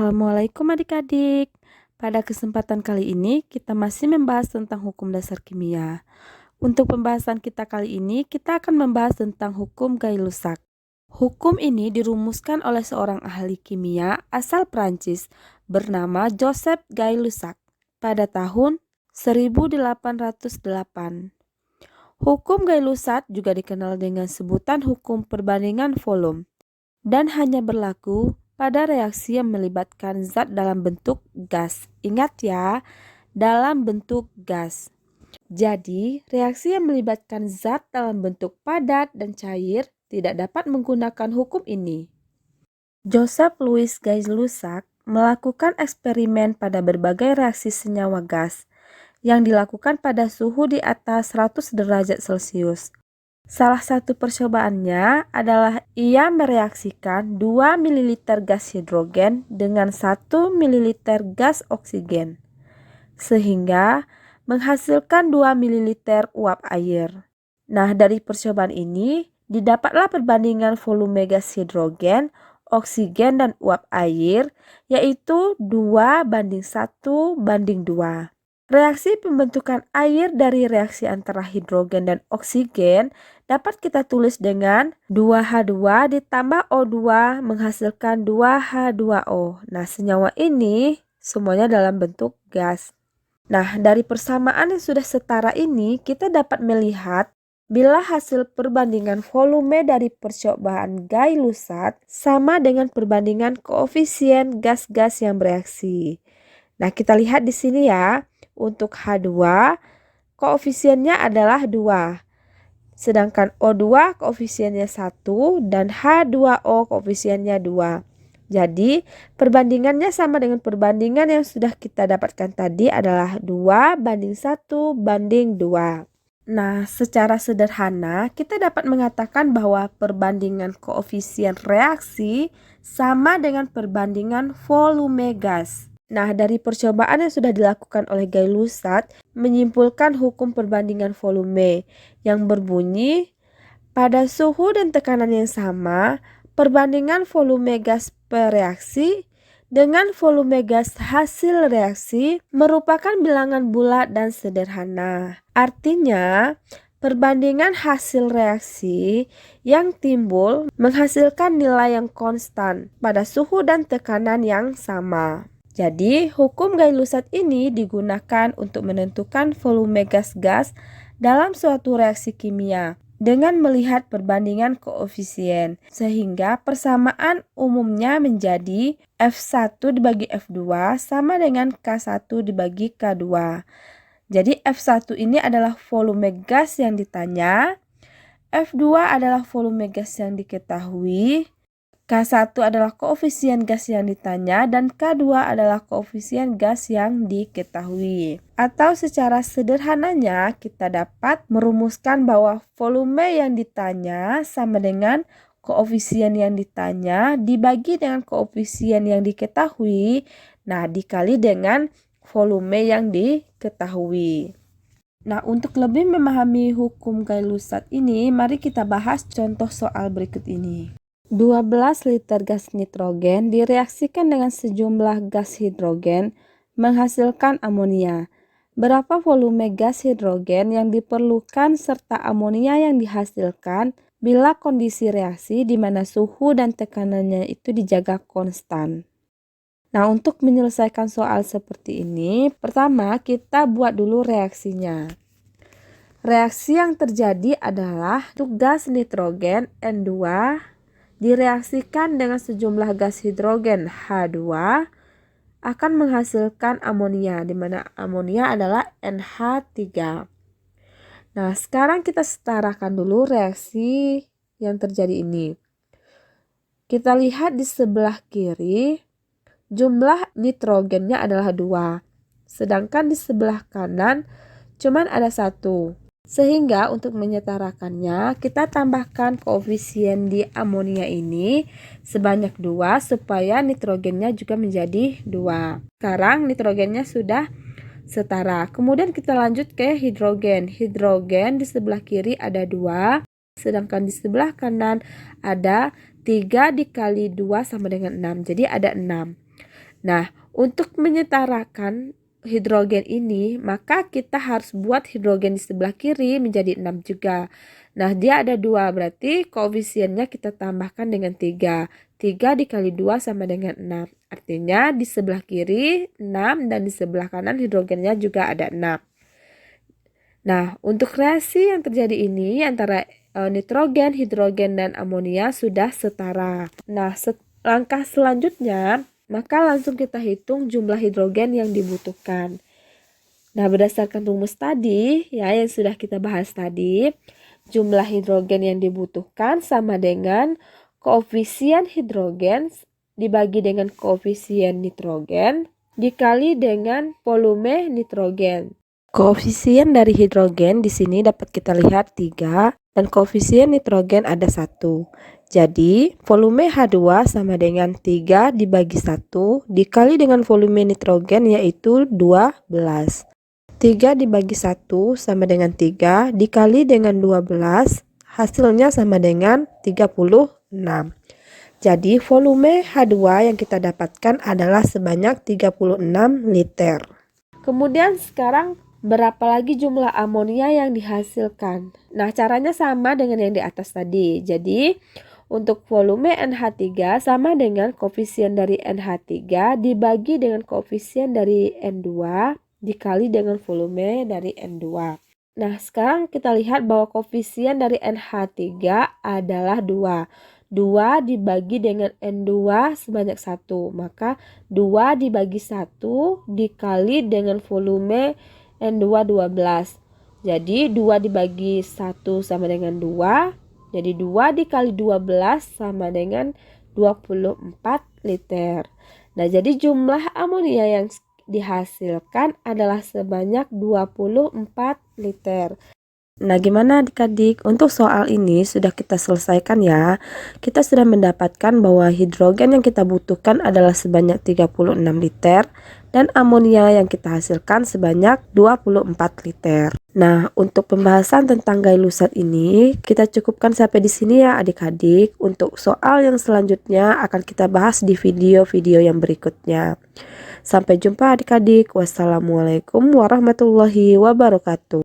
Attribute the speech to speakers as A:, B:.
A: Assalamualaikum adik-adik. Pada kesempatan kali ini kita masih membahas tentang hukum dasar kimia. Untuk pembahasan kita kali ini kita akan membahas tentang hukum Gay-Lussac. Hukum ini dirumuskan oleh seorang ahli kimia asal Prancis bernama Joseph Gay-Lussac pada tahun 1808. Hukum Gay-Lussac juga dikenal dengan sebutan hukum perbandingan volume dan hanya berlaku pada reaksi yang melibatkan zat dalam bentuk gas. Ingat ya, dalam bentuk gas. Jadi, reaksi yang melibatkan zat dalam bentuk padat dan cair tidak dapat menggunakan hukum ini. Joseph Louis Gay-Lussac melakukan eksperimen pada berbagai reaksi senyawa gas yang dilakukan pada suhu di atas 100 derajat Celcius. Salah satu percobaannya adalah ia mereaksikan 2 ml gas hidrogen dengan 1 ml gas oksigen, sehingga menghasilkan 2 ml uap air. Nah, dari percobaan ini didapatlah perbandingan volume gas hidrogen, oksigen, dan uap air, yaitu 2:1:2. Reaksi pembentukan air dari reaksi antara hidrogen dan oksigen dapat kita tulis dengan 2H2 ditambah O2 menghasilkan 2H2O. Nah, senyawa ini semuanya dalam bentuk gas. Nah, dari persamaan yang sudah setara ini kita dapat melihat bila hasil perbandingan volume dari percobaan Gay-Lussac sama dengan perbandingan koefisien gas-gas yang bereaksi. Nah, kita lihat di sini ya. Untuk H2, koefisiennya adalah 2. Sedangkan O2 koefisiennya 1 dan H2O koefisiennya 2. Jadi, perbandingannya sama dengan perbandingan yang sudah kita dapatkan tadi adalah 2:1:2. Nah, secara sederhana kita dapat mengatakan bahwa perbandingan koefisien reaksi sama dengan perbandingan volume gas. Nah, dari percobaan yang sudah dilakukan oleh Gay-Lussac menyimpulkan hukum perbandingan volume yang berbunyi pada suhu dan tekanan yang sama, perbandingan volume gas per reaksi dengan volume gas hasil reaksi merupakan bilangan bulat dan sederhana. Artinya, perbandingan hasil reaksi yang timbul menghasilkan nilai yang konstan pada suhu dan tekanan yang sama. Jadi, hukum Gay-Lussac ini digunakan untuk menentukan volume gas-gas dalam suatu reaksi kimia dengan melihat perbandingan koefisien, sehingga persamaan umumnya menjadi F1 dibagi F2 sama dengan K1 dibagi K2. Jadi, F1 ini adalah volume gas yang ditanya, F2 adalah volume gas yang diketahui, K1 adalah koefisien gas yang ditanya, dan K2 adalah koefisien gas yang diketahui. Atau secara sederhananya kita dapat merumuskan bahwa volume yang ditanya sama dengan koefisien yang ditanya dibagi dengan koefisien yang diketahui, nah dikali dengan volume yang diketahui. Nah, untuk lebih memahami hukum Gay-Lussac ini, mari kita bahas contoh soal berikut ini. 12 liter gas nitrogen direaksikan dengan sejumlah gas hidrogen menghasilkan amonia. Berapa volume gas hidrogen yang diperlukan serta amonia yang dihasilkan bila kondisi reaksi di mana suhu dan tekanannya itu dijaga konstan? Nah, untuk menyelesaikan soal seperti ini, pertama kita buat dulu reaksinya. Reaksi yang terjadi adalah untuk gas nitrogen N2 direaksikan dengan sejumlah gas hidrogen H2 akan menghasilkan amonia, di mana amonia adalah NH3. Nah, sekarang kita setarakan dulu reaksi yang terjadi ini. Kita lihat di sebelah kiri, jumlah nitrogennya adalah 2, sedangkan di sebelah kanan cuman ada 1. Sehingga untuk menyetarakannya, kita tambahkan koefisien di amonia ini sebanyak 2 supaya nitrogennya juga menjadi 2. Sekarang nitrogennya sudah setara. Kemudian kita lanjut ke hidrogen. Hidrogen di sebelah kiri ada 2, sedangkan di sebelah kanan ada 3 dikali 2 sama dengan 6. Jadi ada 6. Nah, untuk menyetarakan hidrogen ini, maka kita harus buat hidrogen di sebelah kiri menjadi 6 juga. Nah, dia ada 2, berarti koefisiennya kita tambahkan dengan 3. 3 dikali 2 sama dengan 6. Artinya di sebelah kiri 6 dan di sebelah kanan hidrogennya juga ada 6. Nah, untuk reaksi yang terjadi ini antara nitrogen, hidrogen, dan amonia sudah setara. Nah, langkah selanjutnya, maka langsung kita hitung jumlah hidrogen yang dibutuhkan. Nah, berdasarkan rumus tadi, ya yang sudah kita bahas tadi, jumlah hidrogen yang dibutuhkan sama dengan koefisien hidrogen dibagi dengan koefisien nitrogen dikali dengan volume nitrogen. Koefisien dari hidrogen di sini dapat kita lihat 3 dan koefisien nitrogen ada 1. Jadi, volume H2 sama dengan 3 dibagi 1 dikali dengan volume nitrogen yaitu 12. 3 dibagi 1 sama dengan 3 dikali dengan 12, hasilnya sama dengan 36. Jadi, volume H2 yang kita dapatkan adalah sebanyak 36 liter. Kemudian sekarang berapa lagi jumlah amonia yang dihasilkan? Nah, caranya sama dengan yang di atas tadi. Jadi, untuk volume NH3 sama dengan koefisien dari NH3 dibagi dengan koefisien dari N2 dikali dengan volume dari N2. Nah, sekarang kita lihat bahwa koefisien dari NH3 adalah 2. 2 dibagi dengan N2 sebanyak 1. Maka 2 dibagi 1 dikali dengan volume N2 12. Jadi 2 dibagi 1 sama dengan 2. Jadi 2 dikali 12 sama dengan 24 liter. Nah, jadi jumlah amonia yang dihasilkan adalah sebanyak 24 liter. Nah, gimana adik-adik? Untuk soal ini sudah kita selesaikan ya. Kita sudah mendapatkan bahwa hidrogen yang kita butuhkan adalah sebanyak 36 liter dan amonia yang kita hasilkan sebanyak 24 liter. Nah, untuk pembahasan tentang Gay-Lusat ini kita cukupkan sampai di sini ya adik-adik. Untuk soal yang selanjutnya akan kita bahas di video-video yang berikutnya. Sampai jumpa adik-adik. Wassalamualaikum warahmatullahi wabarakatuh.